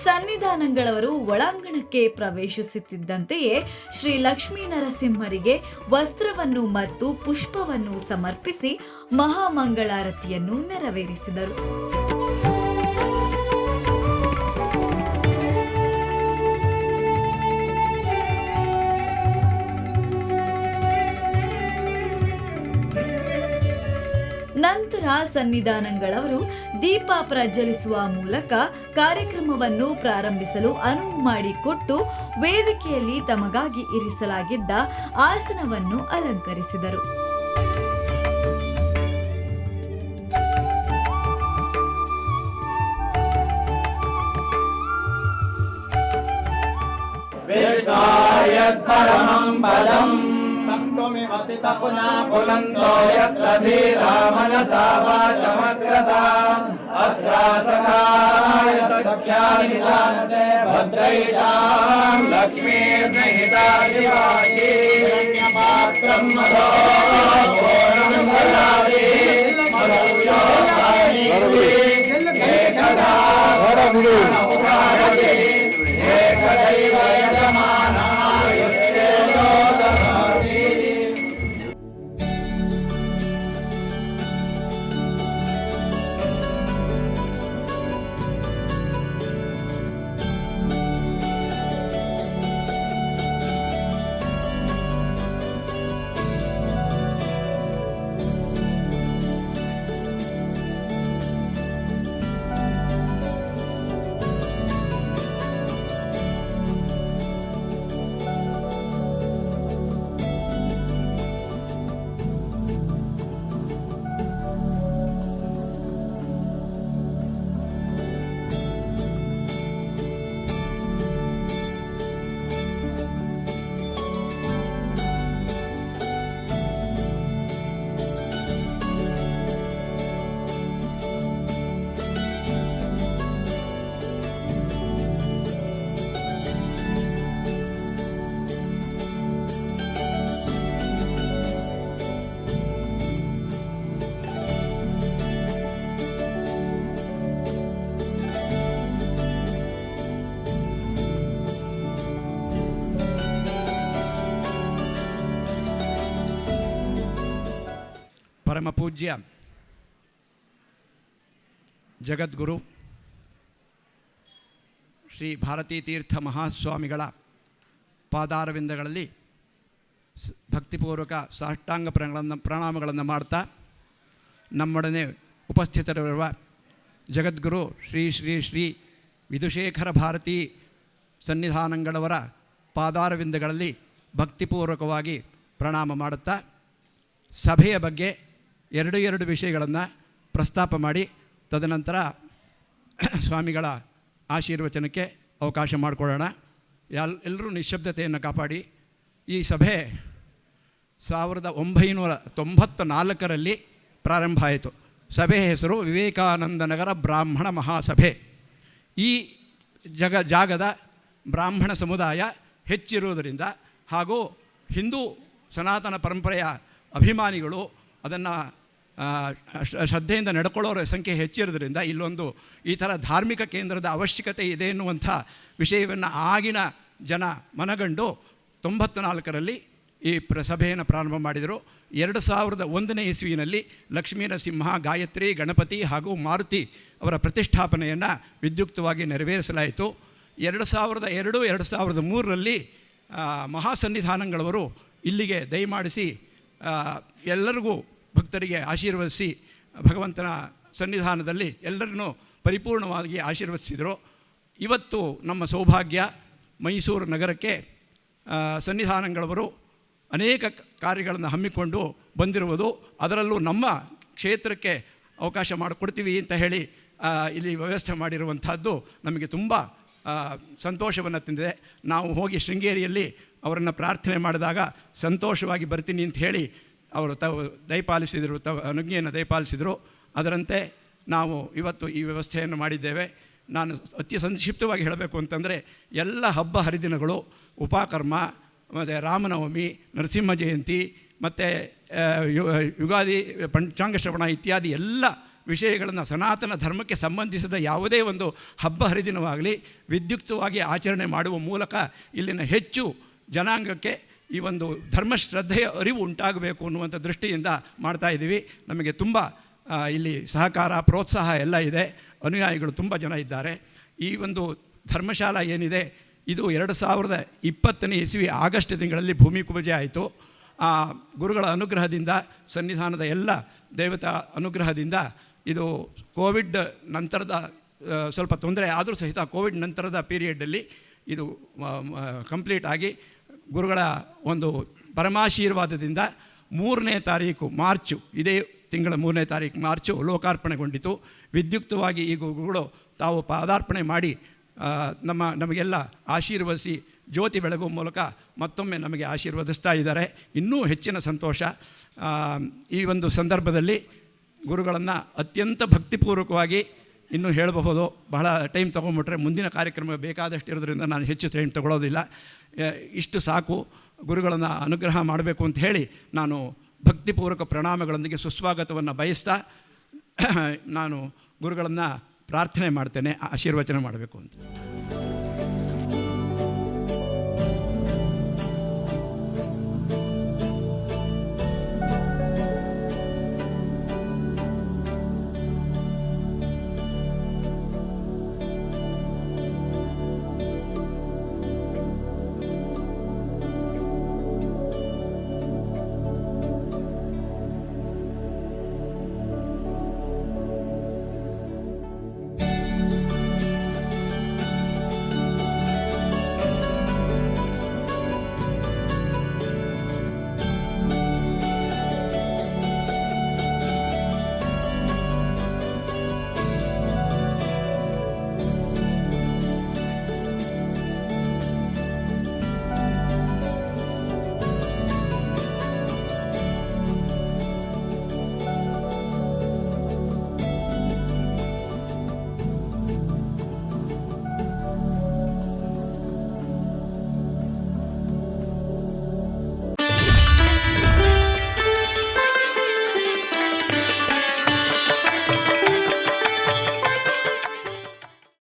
ಸನ್ನಿಧಾನಗಳವರು ಒಳಾಂಗಣಕ್ಕೆ ಪ್ರವೇಶಿಸುತ್ತಿದ್ದಂತೆಯೇ ಶ್ರೀ ಲಕ್ಷ್ಮೀ ನರಸಿಂಹರಿಗೆ ವಸ್ತ್ರವನ್ನು ಮತ್ತು ಪುಷ್ಪವನ್ನು ಸಮರ್ಪಿಸಿ ಮಹಾಮಂಗಳಾರತಿಯನ್ನು ನೆರವೇರಿಸಿದರು. ನಂತರ ಸನ್ನಿಧಾನಗಳವರು ದೀಪ ಪ್ರಜ್ವಲಿಸುವ ಮೂಲಕ ಕಾರ್ಯಕ್ರಮವನ್ನು ಪ್ರಾರಂಭಿಸಲು ಅನುವು ಮಾಡಿಕೊಟ್ಟು ವೇದಿಕೆಯಲ್ಲಿ ತಮಗಾಗಿ ಇರಿಸಲಾಗಿದ್ದ ಆಸನವನ್ನು ಅಲಂಕರಿಸಿದರು. ಸಂತೋಮಿವತಿತ ಪುನಃ ಪುನಂದೋ ಯತ್ರ ಧೀರಾ ಮನಸಾ ವಾಚಮಗ್ರತಾ ಅತ್ರಾಸಕಾಯ ಸಖ್ಯಾನಿ ನಿಧಾನತೆ ಭದ್ರೈಷಾಂ ಲಕ್ಷ್ಮೀರ್ನಿಹಿತಾ ಶಿವಾಜಿ ಪಾತ್ರಂ ಮಧೋ ಪೂರ್ಣಂ ದದಾತಿ ಮಧುರ್ಯೋ ಧಾರಣಿ ಏಕದಾ ಧರಣಿ ಏಕದೈವ ಯಜಮಾನಾಯ ಯಸ್ಯೋ ದದಾತಿ. ಪರಮ ಪೂಜ್ಯ ಜಗದ್ಗುರು ಶ್ರೀ ಭಾರತೀ ತೀರ್ಥ ಮಹಾಸ್ವಾಮಿಗಳ ಪಾದಾರವಿಂದಗಳಲ್ಲಿ ಭಕ್ತಿಪೂರ್ವಕ ಸಾಷ್ಟಾಂಗ ಪ್ರಣಾಮಗಳನ್ನು ಮಾಡ್ತಾ ನಮ್ಮೊಡನೆ ಉಪಸ್ಥಿತರಿರುವ ಜಗದ್ಗುರು ಶ್ರೀ ಶ್ರೀ ಶ್ರೀ ವಿಧುಶೇಖರ ಭಾರತೀ ಸನ್ನಿಧಾನಗಳವರ ಪಾದಾರವಿಂದಗಳಲ್ಲಿ ಭಕ್ತಿಪೂರ್ವಕವಾಗಿ ಪ್ರಣಾಮ ಮಾಡುತ್ತಾ ಸಭೆಯ ಬಗ್ಗೆ ಎರಡು ವಿಷಯಗಳನ್ನು ಪ್ರಸ್ತಾಪ ಮಾಡಿ ತದನಂತರ ಸ್ವಾಮಿಗಳ ಆಶೀರ್ವಚನಕ್ಕೆ ಅವಕಾಶ ಮಾಡಿಕೊಳ್ಳೋಣ. ಎಲ್ಲರೂ ನಿಶ್ಶಬ್ದತೆಯನ್ನು ಕಾಪಾಡಿ. ಈ ಸಭೆ 1994ರಲ್ಲಿ ಪ್ರಾರಂಭ ಆಯಿತು. ಸಭೆ ಹೆಸರು ವಿವೇಕಾನಂದನಗರ ಬ್ರಾಹ್ಮಣ ಮಹಾಸಭೆ. ಈ ಜಾಗದ ಬ್ರಾಹ್ಮಣ ಸಮುದಾಯ ಹೆಚ್ಚಿರುವುದರಿಂದ ಹಾಗೂ ಹಿಂದೂ ಸನಾತನ ಪರಂಪರೆಯ ಅಭಿಮಾನಿಗಳು ಅದನ್ನು ಶ್ರದ್ಧೆಯಿಂದ ನಡ್ಕೊಳ್ಳೋರ ಸಂಖ್ಯೆ ಹೆಚ್ಚಿರೋದ್ರಿಂದ ಇಲ್ಲೊಂದು ಈ ಥರ ಧಾರ್ಮಿಕ ಕೇಂದ್ರದ ಅವಶ್ಯಕತೆ ಇದೆ ಎನ್ನುವಂಥ ವಿಷಯವನ್ನು ಆಗಿನ ಜನ ಮನಗಂಡು 94ರಲ್ಲಿ ಈ ಸಭೆಯನ್ನು ಪ್ರಾರಂಭ ಮಾಡಿದರು. 2001ನೇ ಇಸ್ವಿನಲ್ಲಿ ಲಕ್ಷ್ಮೀ ನರಸಿಂಹ, ಗಾಯತ್ರಿ, ಗಣಪತಿ ಹಾಗೂ ಮಾರುತಿ ಅವರ ಪ್ರತಿಷ್ಠಾಪನೆಯನ್ನು ವಿದ್ಯುಕ್ತವಾಗಿ ನೆರವೇರಿಸಲಾಯಿತು. 2002-2003ರಲ್ಲಿ ಮಹಾಸನ್ನಿಧಾನಗಳವರು ಇಲ್ಲಿಗೆ ದಯಮಾಡಿಸಿ ಎಲ್ಲರಿಗೂ ಭಕ್ತರಿಗೆ ಆಶೀರ್ವದಿಸಿ ಭಗವಂತನ ಸನ್ನಿಧಾನದಲ್ಲಿ ಎಲ್ಲರನ್ನೂ ಪರಿಪೂರ್ಣವಾಗಿ ಆಶೀರ್ವದಿಸಿದರು. ಇವತ್ತು ನಮ್ಮ ಸೌಭಾಗ್ಯ ಮೈಸೂರು ನಗರಕ್ಕೆ ಸನ್ನಿಧಾನಗಳವರು ಅನೇಕ ಕಾರ್ಯಗಳನ್ನು ಹಮ್ಮಿಕೊಂಡು ಬಂದಿರುವುದು, ಅದರಲ್ಲೂ ನಮ್ಮ ಕ್ಷೇತ್ರಕ್ಕೆ ಅವಕಾಶ ಮಾಡಿಕೊಡ್ತೀವಿ ಅಂತ ಹೇಳಿ ಇಲ್ಲಿ ವ್ಯವಸ್ಥೆ ಮಾಡಿರುವಂಥದ್ದು ನಮಗೆ ತುಂಬ ಸಂತೋಷವನ್ನು ತಂದಿದೆ. ನಾವು ಹೋಗಿ ಶೃಂಗೇರಿಯಲ್ಲಿ ಅವರನ್ನು ಪ್ರಾರ್ಥನೆ ಮಾಡಿದಾಗ ಸಂತೋಷವಾಗಿ ಬರ್ತೀನಿ ಅಂತ ಹೇಳಿ ಅವರು ದಯಪಾಲಿಸಿದರು, ಅನುಜ್ಞೆಯನ್ನು ದಯಪಾಲಿಸಿದರು. ಅದರಂತೆ ನಾವು ಇವತ್ತು ಈ ವ್ಯವಸ್ಥೆಯನ್ನು ಮಾಡಿದ್ದೇವೆ. ನಾನು ಅತಿ ಸಂಕ್ಷಿಪ್ತವಾಗಿ ಹೇಳಬೇಕು ಅಂತಂದರೆ ಎಲ್ಲ ಹಬ್ಬ ಹರಿದಿನಗಳು, ಉಪಕರ್ಮ, ಮತ್ತು ರಾಮನವಮಿ, ನರಸಿಂಹ ಜಯಂತಿ ಮತ್ತು ಯುಗಾದಿ, ಪಂಚಾಂಗ ಶ್ರವಣ ಇತ್ಯಾದಿ ಎಲ್ಲ ವಿಷಯಗಳನ್ನು ಸನಾತನ ಧರ್ಮಕ್ಕೆ ಸಂಬಂಧಿಸಿದ ಯಾವುದೇ ಒಂದು ಹಬ್ಬ ಹರಿದಿನವಾಗಲಿ ವಿದ್ಯುಕ್ತವಾಗಿ ಆಚರಣೆ ಮಾಡುವ ಮೂಲಕ ಇಲ್ಲಿನ ಹೆಚ್ಚು ಜನಾಂಗಕ್ಕೆ ಈ ಒಂದು ಧರ್ಮಶ್ರದ್ಧೆಯ ಅರಿವು ಉಂಟಾಗಬೇಕು ಅನ್ನುವಂಥ ದೃಷ್ಟಿಯಿಂದ ಮಾಡ್ತಾಯಿದ್ದೀವಿ. ನಮಗೆ ತುಂಬ ಇಲ್ಲಿ ಸಹಕಾರ ಪ್ರೋತ್ಸಾಹ ಎಲ್ಲ ಇದೆ. ಅನುಯಾಯಿಗಳು ತುಂಬ ಜನ ಇದ್ದಾರೆ. ಈ ಒಂದು ಧರ್ಮಶಾಲಾ ಏನಿದೆ ಇದು 2020ನೇ ಇಸವಿ ಆಗಸ್ಟ್ ತಿಂಗಳಲ್ಲಿ ಭೂಮಿ ಪೂಜೆ ಆಯಿತು. ಆ ಗುರುಗಳ ಅನುಗ್ರಹದಿಂದ ಸನ್ನಿಧಾನದ ಎಲ್ಲ ದೇವತಾ ಅನುಗ್ರಹದಿಂದ ಇದು ಕೋವಿಡ್ ನಂತರದ ಸ್ವಲ್ಪ ತೊಂದರೆ ಆದರೂ ಸಹಿತ ಕೋವಿಡ್ ನಂತರದ ಪೀರಿಯಡ್ಡಲ್ಲಿ ಇದು ಕಂಪ್ಲೀಟ್ ಆಗಿ ಗುರುಗಳ ಒಂದು ಪರಮಾಶೀರ್ವಾದದಿಂದ 3ನೇ ತಾರೀಕು ಮಾರ್ಚು, ಇದೇ ತಿಂಗಳ 3ನೇ ತಾರೀಕು ಮಾರ್ಚು ಲೋಕಾರ್ಪಣೆಗೊಂಡಿತು. ವಿದ್ಯುಕ್ತವಾಗಿ ಈ ಗುರುಗಳು ತಾವು ಪಾದಾರ್ಪಣೆ ಮಾಡಿ ನಮಗೆಲ್ಲ ಆಶೀರ್ವದಿಸಿ ಜ್ಯೋತಿ ಬೆಳಗುವ ಮೂಲಕ ಮತ್ತೊಮ್ಮೆ ನಮಗೆ ಆಶೀರ್ವದಿಸ್ತಾ ಇದ್ದಾರೆ. ಇನ್ನೂ ಹೆಚ್ಚಿನ ಸಂತೋಷ. ಈ ಒಂದು ಸಂದರ್ಭದಲ್ಲಿ ಗುರುಗಳನ್ನು ಅತ್ಯಂತ ಭಕ್ತಿಪೂರ್ವಕವಾಗಿ ಇನ್ನೂ ಹೇಳಬಹುದು. ಬಹಳ ಟೈಮ್ ತೊಗೊಂಬಿಟ್ರೆ ಮುಂದಿನ ಕಾರ್ಯಕ್ರಮ ಬೇಕಾದಷ್ಟು ಇರೋದ್ರಿಂದ ನಾನು ಹೆಚ್ಚು ಟೈಮ್ ತೊಗೊಳ್ಳೋದಿಲ್ಲ. ಇಷ್ಟು ಸಾಕು. ಗುರುಗಳನ್ನು ಅನುಗ್ರಹ ಮಾಡಬೇಕು ಅಂತ ಹೇಳಿ ನಾನು ಭಕ್ತಿಪೂರ್ವಕ ಪ್ರಣಾಮಗಳೊಂದಿಗೆ ಸುಸ್ವಾಗತವನ್ನು ಬಯಸ್ತಾ ನಾನು ಗುರುಗಳನ್ನು ಪ್ರಾರ್ಥನೆ ಮಾಡ್ತೇನೆ ಆಶೀರ್ವಚನ ಮಾಡಬೇಕು ಅಂತ.